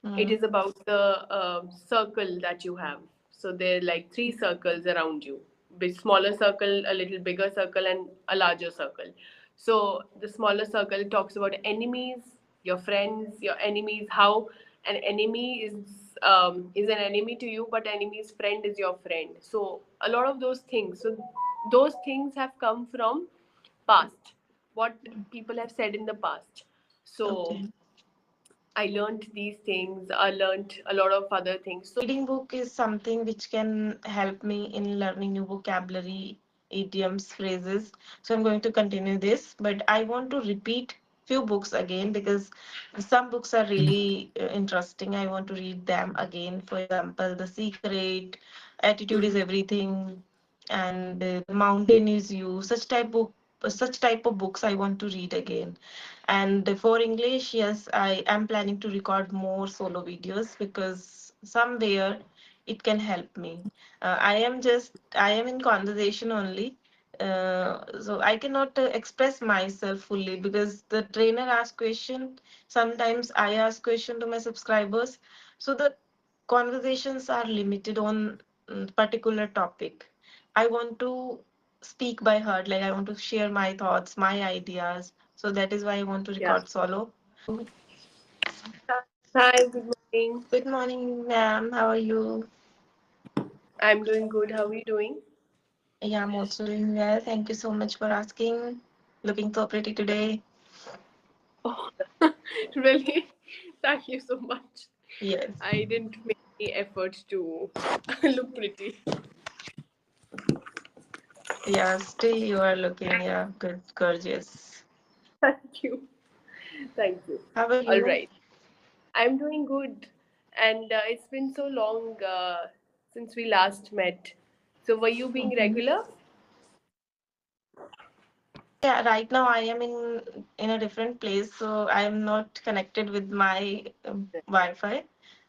It Hmm. is about the circle that you have. So there are like three circles around you: big smaller circle, a little bigger circle, and a larger circle. So the smaller circle talks about enemies, your friends, your enemies. How an enemy is an enemy to you, but enemy's friend is your friend. So a lot of those things. So those things have come from past, what people have said in the past. So Okay. I learned these things. I learned a lot of other things. So Reading book is something which can help me in learning new vocabulary, idioms, phrases. So I'm going to continue this, but I want to repeat few books again because some books are really interesting. I want to read them again. For example, The Secret, Attitude is Everything, and The Mountain is You. Such type of books I want to read again. And for English, yes, I am planning to record more solo videos because somewhere it can help me. I am in conversation only. So I cannot express myself fully because the trainer asks question. Sometimes I ask question to my subscribers. So the conversations are limited on particular topic. I want to speak by heart, like I want to share my thoughts, my ideas. So that is why I want to yeah. record solo. Hi, good morning. Good morning, ma'am. How are you? I'm doing good. How are you doing? Yeah, I'm also doing well. Thank you so much for asking. Looking so pretty today. Oh, really? Thank you so much. Yes. I didn't make any effort to look pretty. Yeah, still you are looking, yeah, good, gorgeous. Thank you. Thank you. How are All you? right. I'm doing good. And it's been so long since we last met. So, were you being Mhm. regular? Yeah, right now I am in a different place, so I am not connected with my Wi-Fi.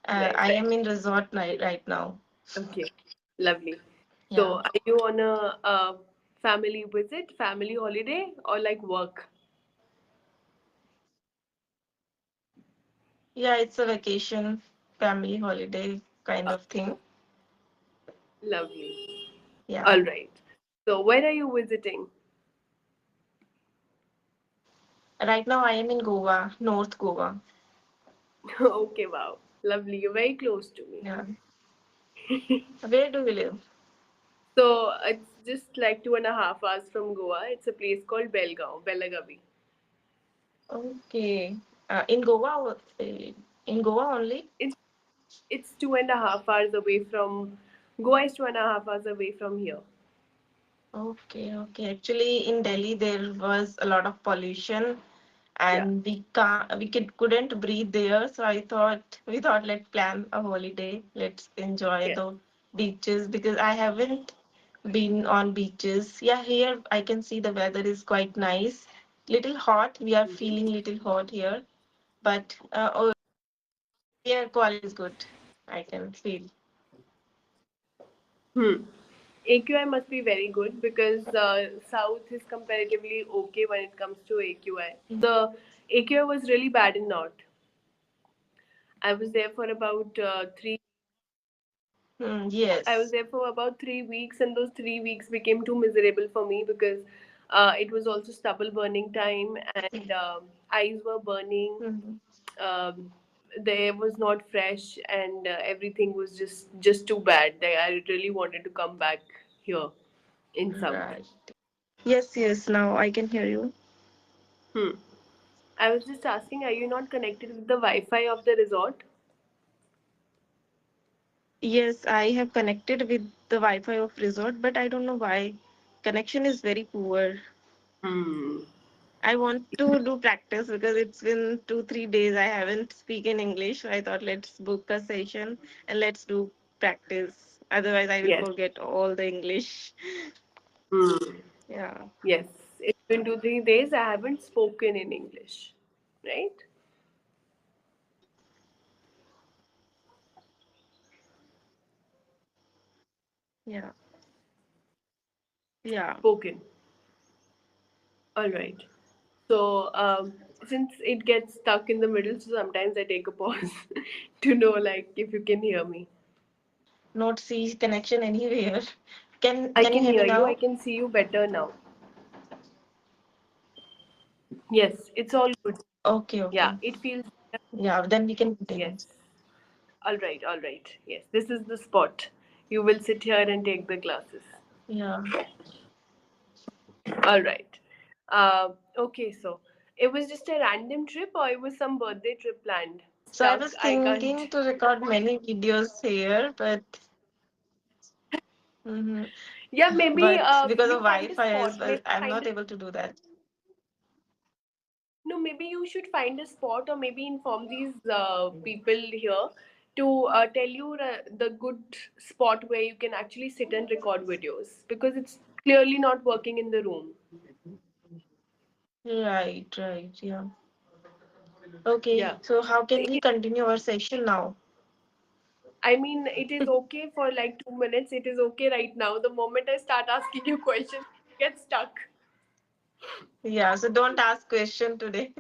Right. I am in resort night right now. Okay. Lovely. Yeah. So, are you on a family visit, family holiday, or like work? Yeah, it's a vacation, family holiday kind Uh, of thing. Lovely. Yeah. All right. So, where are you visiting? Right now I am in Goa, North Goa. Okay, wow. Lovely. You're very close to me. Yeah. Where do you live? So, it's just like 2.5 hours from Goa. It's a place called Belagavi. Okay. In Goa, in Goa only? It's it's 2.5 hours away from Goa is 2.5 hours away from here. Okay, okay. Actually, in Delhi there was a lot of pollution, Yeah. and couldn't breathe there. So we thought let's plan a holiday. Let's enjoy Yes. the beaches because I haven't been on beaches. Yeah, here I can see the weather is quite nice. Little hot. We are feeling little hot here, but air quality is good. I can feel. Hmm. AQI must be very good because South is comparatively okay when it comes to AQI. The AQI was really bad in North. I was there for about three. I was Yes. there for about 3 weeks, and those 3 weeks became too miserable for me because it was also stubble burning time, and eyes were burning. Mhm. Um, the air was not fresh, and everything was just too bad. I really wanted to come back here in South. Right. Yes, yes. Now I can hear you. Hmm. I was just asking, are you not connected with the Wi-Fi of the resort? Yes, I have connected with the Wi-Fi of resort, but I don't know why. Connection is very poor. Hmm. I want to do practice because it's been 2, 3 days I haven't spoken English. So I thought let's book a session and let's do practice. Otherwise, I will Yes. forget all the English. Hmm. Yeah, Yes. It's been 2 3 days. I haven't spoken in English, right? yeah, yeah. Spoken. All right. So, since it gets stuck in the middle, so sometimes I take a pause to know like if you can hear me. Not see connection anywhere. I Can you can hear me hear you. I now? can see you better now. Yes, it's all good. Okay, Yeah, okay. it feels better. Yeah, then we can continue. Yes. All right, all right. Yes, this is the spot. You will sit here and take the classes. Yeah. All right. Okay, so it was just a random trip or it was some birthday trip planned? So I was Stuck? I thinking can't. to record many videos here, mhm, Yeah, maybe but because of you find a Wi-Fi spot. as well, Maybe I'm find not a able to do that. no. Maybe you should find a spot or maybe inform these people here to tell you the good spot where you can actually sit and record videos because it's clearly not working in the room. Right, right, yeah. Okay, Yeah. so how can we It, continue our session now? I mean, it is okay for like 2 minutes. It is okay right now. The moment I start asking you questions, you get stuck. Yeah, so don't ask question today.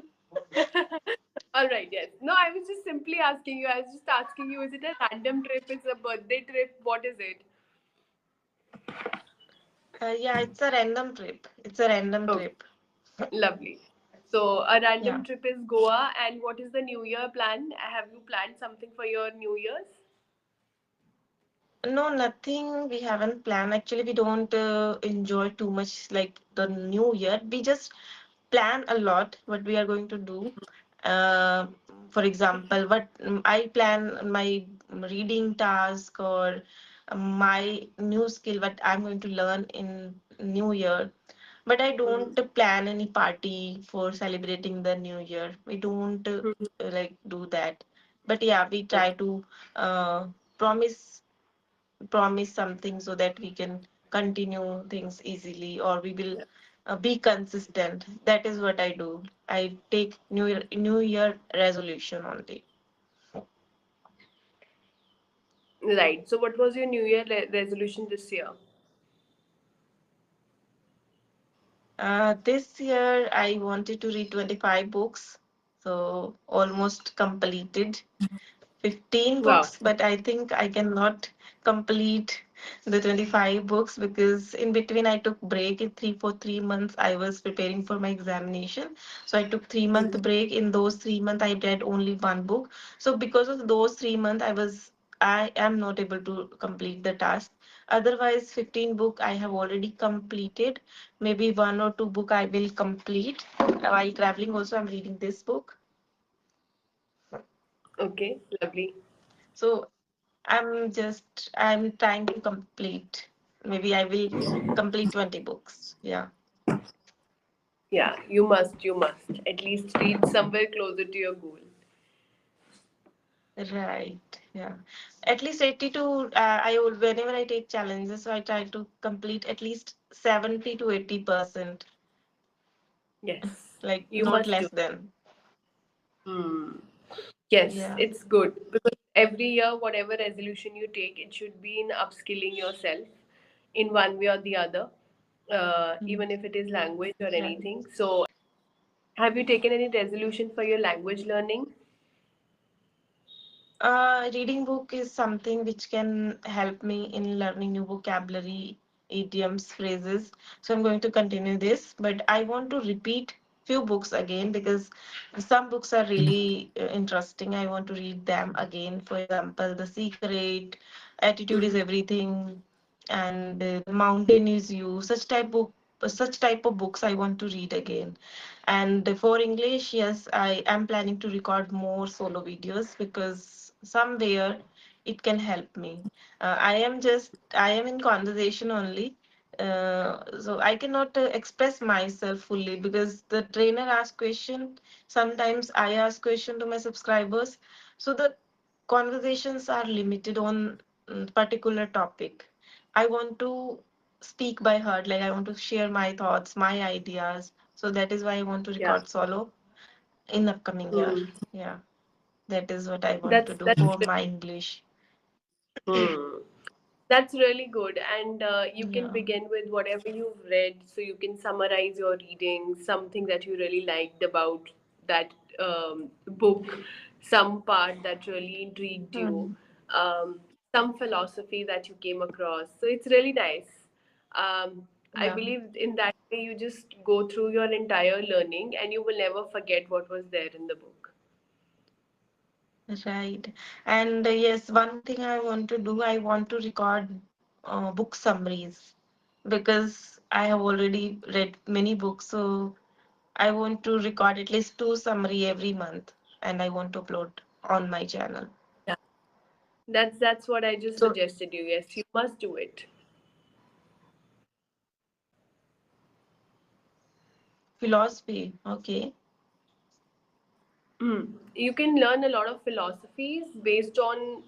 All right, yes. No, I was just simply asking you. I was just asking you, is it a random trip? Is it a birthday trip? What is it? Yeah, it's a random trip. It's a random Okay, trip. lovely. So, a Yeah. random trip is Goa. And what is the New Year plan? Have you planned something for your New Year's? No, nothing. We haven't planned. Actually, we don't enjoy too much like the new year. We just plan a lot what we are going to do. Uh, for example, what I plan my reading task or my new skill what I'm going to learn in new year. But I don't Mhm. plan any party for celebrating the new year. We don't Mhm. like do that. But yeah, we try Okay. to uh, promise promise something so that we can continue things easily or we will be consistent. That is what I do. I take new year resolution only. Right. So, what was your New Year resolution this year? This year I wanted to read 25 books, so almost completed. 15 Wow. books, but I think I cannot complete the 25 books because in between I took break in for 3 months. I was preparing for my examination. So I took 3 month break. In those 3 months, I read only one book. So because of those 3 months, I am not able to complete the task. Otherwise, 15 book I have already completed. Maybe one or two book I will complete. While traveling also, I'm reading this book. Okay. Lovely. So I'm trying to complete. Maybe I will complete 20 books. Yeah. Yeah. You must. You must. At least reach somewhere closer to your goal. Right. Yeah. At least 82, whenever I take challenges, so I try to complete at least 70 to 80%, Yes. like You not must do. less than. Hmm. Yes, Yeah. it's good because every year, whatever resolution you take, it should be in upskilling yourself in one way or the other, Mm. even if it is language or Right. anything. So, have you taken any resolution for your language learning? Reading book is something which can help me in learning new vocabulary, idioms, phrases. So I'm going to continue this, but I want to repeat few books again because some books are really interesting. I want to read them again. For example, The Secret, Attitude is Everything, and The Mountain is You. Such type of books I want to read again. And for English, yes, I am planning to record more solo videos because somewhere it can help me. I am in conversation only. So I cannot express myself fully because the trainer asks question. Sometimes I ask question to my subscribers. So the conversations are limited on particular topic. I want to speak by heart, like I want to share my thoughts, my ideas. So that is why I want to Yeah. record solo in upcoming year. Hmm. Yeah, that is what I want to That's do that's for my English. hmm. That's really good, and you can Yeah. begin with whatever you've read, so you can summarize your reading, something that you really liked about that book, some part that really intrigued you, Hmm. um, some philosophy that you came across. So it's really nice. I Yeah. believe in that way you just go through your entire learning and you will never forget what was there in the book. Right. And yes, one thing I want to do, I want to record book summaries because I have already read many books. So I want to record at least two summary every month and I want to upload on my channel. Yeah. That's what I just So suggested you. Yes, you must do it. philosophy, okay. You can learn a lot of philosophies based on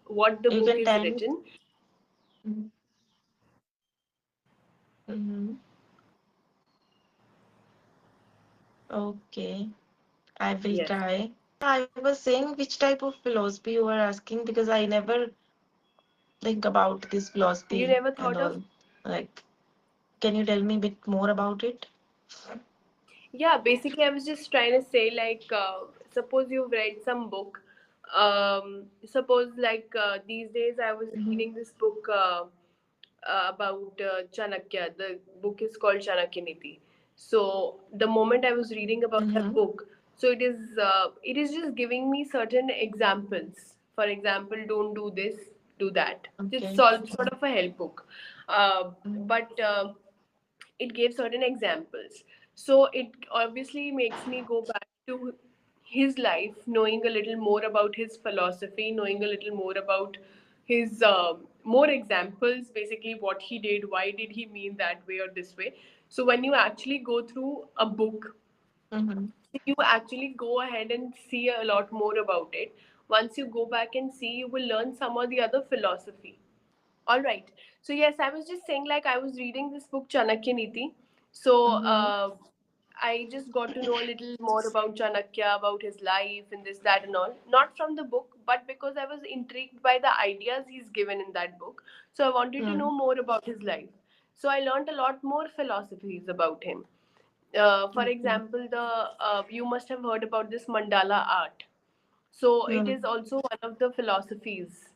what the You book can is tell me. written. Mm-hmm. Okay, I will Yes. try. I was saying which type of philosophy you were asking because I never think about this You philosophy never and thought of. all. Like, can you tell me a bit more about it? Yeah, basically, I was just trying to say, like, suppose you've read some book. Suppose, like, these days I was Mm-hmm. reading this book about Chanakya. The book is called Chanakya Niti. So, the moment I was reading about that Mm-hmm. book, so it is just giving me certain examples. For example, don't do this, do that. It's Okay. sort of a help book. But it gave certain examples. So it obviously makes me go back to his life, knowing a little more about his philosophy, knowing a little more about his more examples, basically what he did, why did he mean that way or this way. So when you actually go through a book, Mm-hmm. you actually go ahead and see a lot more about it. Once you go back and see, you will learn some or the other philosophy. All right. So yes, I was just saying, like, I was reading this book Chanakya Niti. So Mm-hmm. I just got to know a little more about Chanakya, about his life and this, that, and all. Not from the book, but because I was intrigued by the ideas he's given in that book. So I wanted to know more about his life. So I learned a lot more philosophies about him. For Okay. example, the you must have heard about this mandala art. So it is Mm. also one of the philosophies.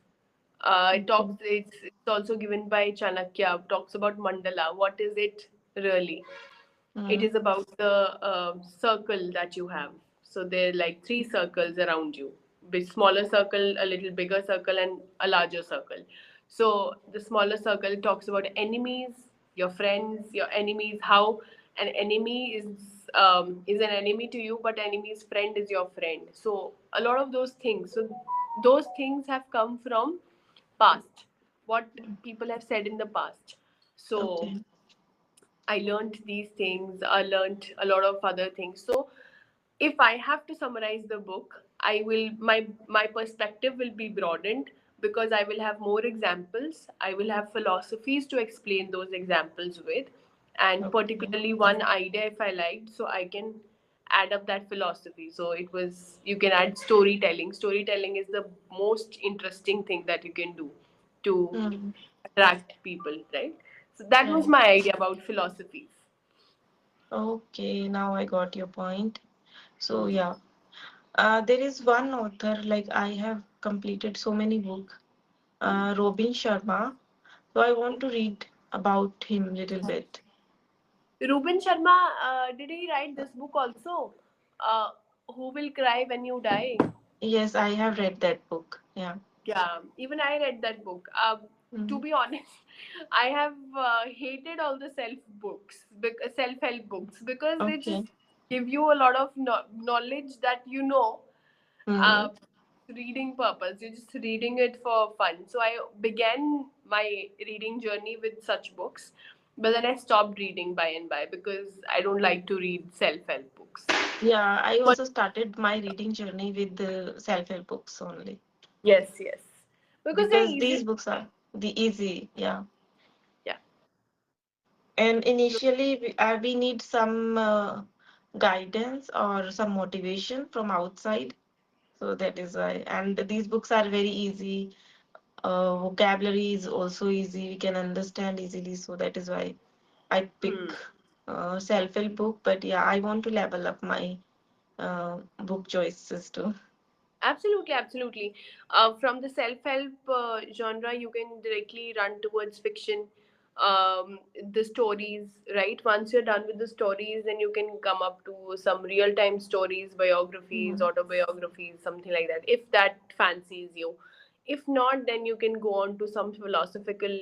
It Okay. talks. It's also given by Chanakya. Talks about mandala. What is it really? It Mm. is about the circle that you have. So there are like three circles around you. Big smaller circle, a little bigger circle, and a larger circle. So the smaller circle talks about enemies, your friends, your enemies. How an enemy is an enemy to you, but enemy's friend is your friend. So a lot of those things. So those things have come from past. What people have said in the past. So Okay. I learned these things. I learned a lot of other things. So if I have to summarize the book, I will my perspective will be broadened because I will have more examples. I will have philosophies to explain those examples with, and Okay. particularly one idea if I liked, so I can add up that philosophy. So it was you can add storytelling. Storytelling is the most interesting thing that you can do to Mm. attract people, right? So that was Right. my idea about philosophies. Okay. Now I got your point. So yeah. There is one author, like I have completed so many books, Robin Sharma. So I want to read about him a little bit. Ruben Sharma, did he write this book also? Uh, Who Will Cry When You Die? Yes, I have read that book. Yeah. Yeah, even I read that book. To Mm. be honest, I have hated all the self-help books because they just Okay. give you a lot of knowledge that Mm. uh, reading purpose. You're just reading it for fun. So I began my reading journey with such books, but then I stopped reading by and by because I don't like to read self-help books. Yeah, I But also started my reading journey with the self-help books only yes, yes, because they're because easy. these books are the easy. Yeah. Yeah. And initially, we need some guidance or some motivation from outside. So that is why. And these books are very easy. Vocabulary is also easy. We can understand easily. So that is why I pick Hmm. self-help book. But yeah, I want to level up my book choices too. Absolutely, absolutely. From the self-help genre, you can directly run towards fiction, the stories, right? Once you're done with the stories, then you can come up to some real-time stories, biographies, Mm. autobiographies, something like that, if that fancies you. If not, then you can go on to some philosophical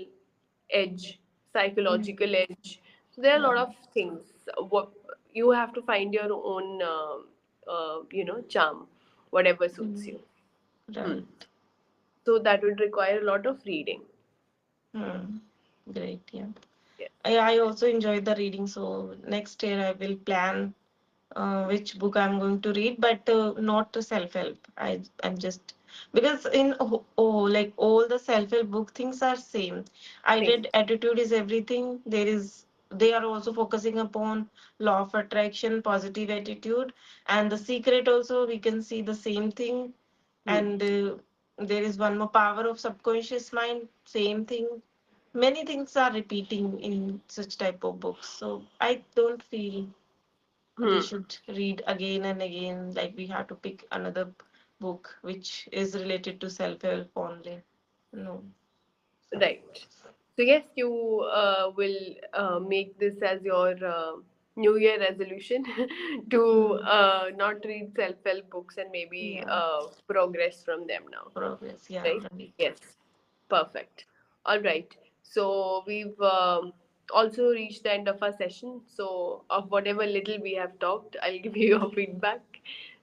edge, Mm. psychological edge. So there are a lot Yeah. of things. What you have to find your own, charm, whatever suits Mm. you. Hmm. Right. So that would require a lot of reading. Hmm. Great. Yeah. Yes. I also enjoyed the reading, so next year I will plan which book I'm going to read, but not to self-help. I'm just because in like all the self-help book things are same. I Same. read Attitude is Everything. They are also focusing upon law of attraction, positive attitude, and the secret also we can see the same thing. Hmm. And there is one more, Power of Subconscious Mind, same thing. Many things are repeating in such type of books, so I don't feel we Hmm. should read again and again, like we have to pick another book which is related to self-help only. No. So Right. So yes, you will make this as your New Year resolution to mm, not read self-help books and maybe yeah, progress from them now. progress, yeah, Right? right. Yes. Perfect. All right. So we've also reached the end of our session. So of whatever little we have talked, I'll give you your feedback.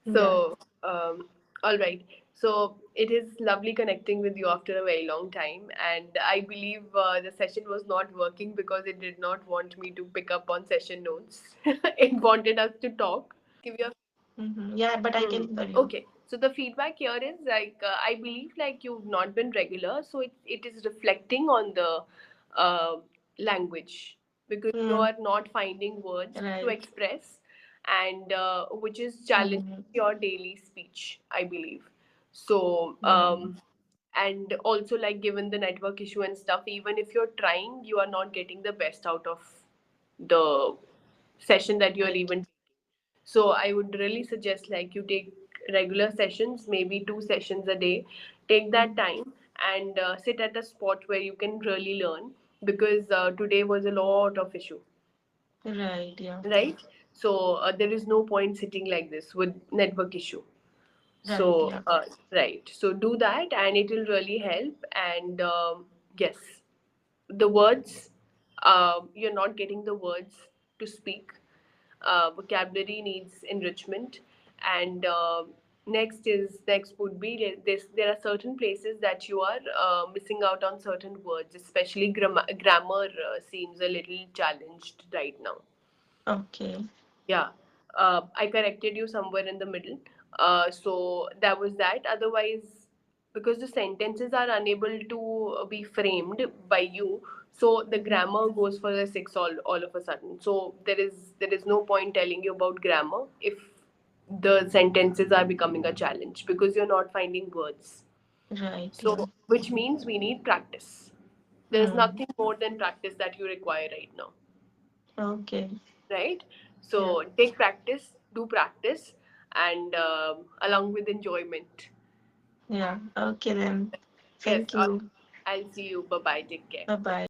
Yeah. So all right. So it is lovely connecting with you after a very long time, and I believe the session was not working because it did not want me to pick up on session notes. It wanted us to talk. Give you a Yeah, but I Hmm. can hear you. Okay, so the feedback here is like I believe like you've not been regular, so it is reflecting on the language because you mm, are not finding words to right. express, and which is challenging mm, your daily speech, I believe. So mm, and also like given the network issue and stuff, even if you're trying, you are not getting the best out of the session that you're right. even. So I would really suggest like you take regular sessions, maybe 2 sessions a day. Take that mm, time and sit at a spot where you can really learn because today was a lot of issue, right, yeah. right? So there is no point sitting like this with network issue. Right, So yeah. right, so do that and it will really help. And yes, the words, you're not getting the words to speak. Vocabulary needs enrichment. And next would be there are certain places that you are missing out on certain words, especially grammar seems a little challenged right now. Okay. Yeah, I corrected you somewhere in the middle. So that was that. Otherwise, because the sentences are unable to be framed by you, so the mm, grammar goes for a six all of a sudden. So there is no point telling you about grammar if the sentences are becoming a challenge because you're not finding words. right, yeah. So which means we need practice. There is mm, nothing more than practice that you require right now, okay. right? Yeah. So take practice, do practice, and along with enjoyment. Yeah. Okay then. Yes, Thank you. I'll see you. Bye bye. Take care. Bye bye.